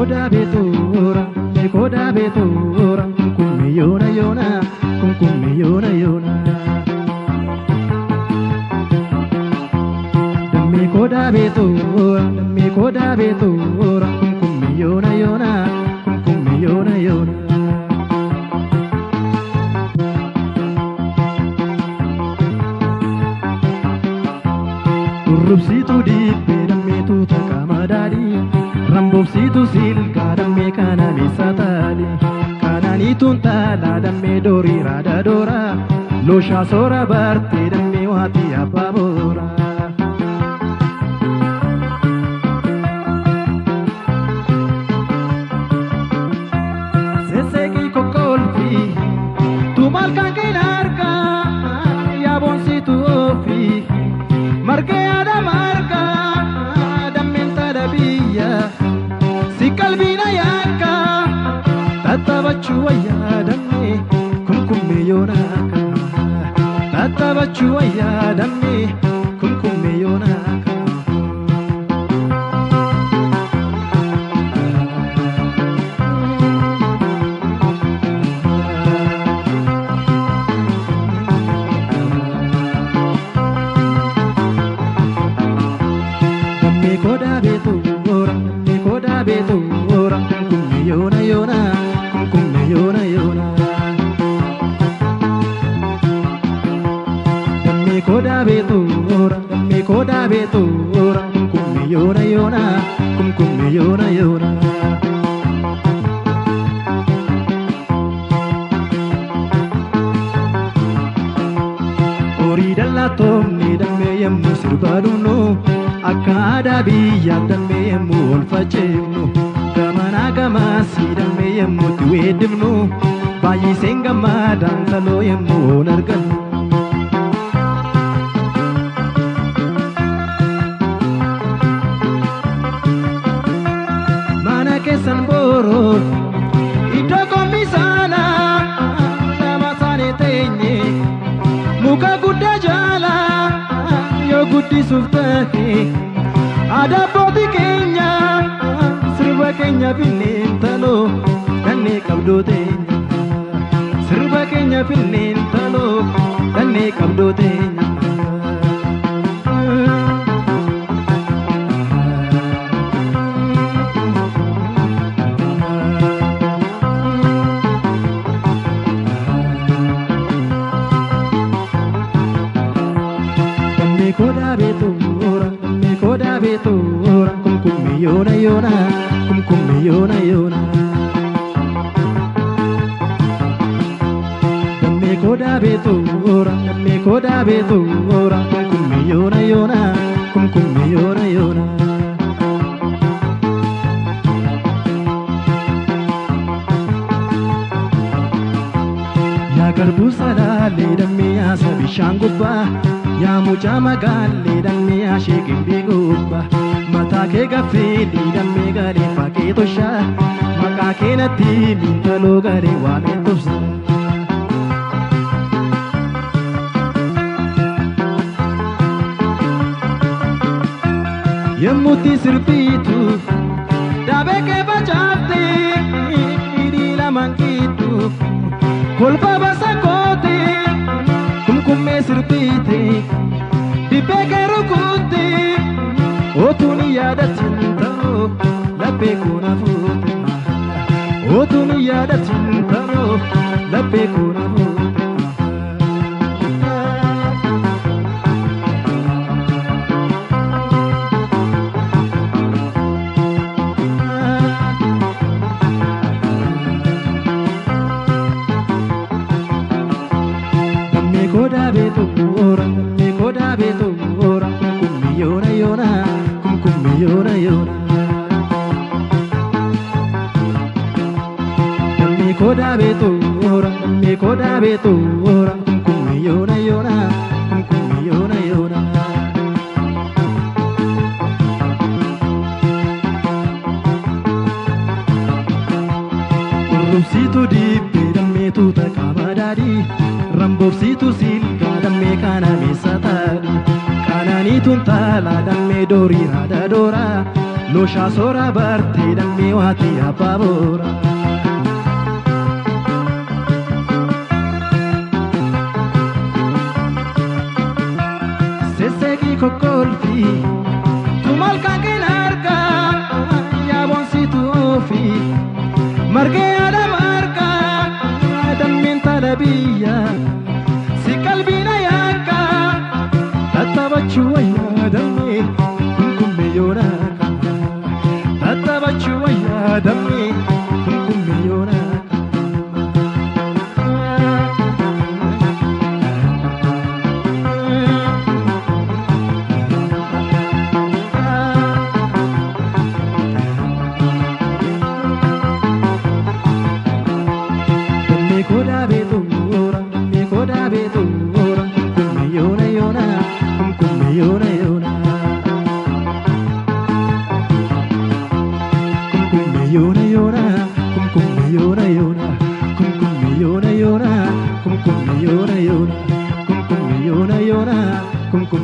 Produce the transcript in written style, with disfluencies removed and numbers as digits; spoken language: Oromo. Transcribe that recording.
koda betura, me koda betura, kummi yona yona, kummi yona yona. Me koda betura, me koda betura, kummi yona yona, kummi yona yona. Rubsitu dibe damme tu takamadadi, rambobsitu silka damme kana misatali, kanani tuntala damme dori rada dora, losha sora barte damme wati apabora. Seseki kokolfi, tu malkan kinarka, ya bonsitu ofi. Marke ada marka damenta da biya si kalbina yaka tatabachu ya damme kumkumme yonaka tatabachu ya damme kumkumme yonaka koda betura, me koda betura, kummi yona yona, kummi yona yona. Me koda betura, me koda betura, kummi yona yona, kummi yona yona. Ori dalla tomni damme yemmu sirbaduno. Akada biya damme yemmu olfachefnu gamana gamasi damme yemmu tuwedimnu bayi sengama dantalo yemmu narganu mana kesan boro idoko misana nama sane tenye muka gudda jala yo guddi suftahe ada poti kenya sirba kenya pinentalo danne kabdo tenya sirba kenya pinentalo danne kabdo tenya koda betura, me koda betura, kummi yona yona, kummi yona yona. Me koda betura, me koda betura, kummi yona yona, kummi yona yona. Ya garbu salale damme asa bishangubba. Ya mucha magalle damme ashegin bigubba mata ke gafeli damme gare fake tosha maka ke nati mintalo gare wa mentobsa yemuti sirpitu dabe ke bachate iri la mankitu kolpa basakote kumkumme sirpite dipeke rukuti otuni yada tintaro lape kuna futi otuni yada tintaro lape kuna futi koda betura, me koda betura, kummi yona yona, kummi yona yona. Me koda betura, me koda betura, kummi yona yona, kummi yona yona. Rubsitu dibe damme tu takamadadi. Rambobsitu silka damme kana misatali kanani tuntala damme dori rada dora Losha sora barte dammi wati ababora Seseki kokolfi Tu malka kenarga Ya bonsi tu fi Marge ada marga Dammin talabiya Si kalbina yanka Tatabachu ya dammi Kumkumme yoraka Tatabachu ya dammi Kumkumme yoraka Kum kum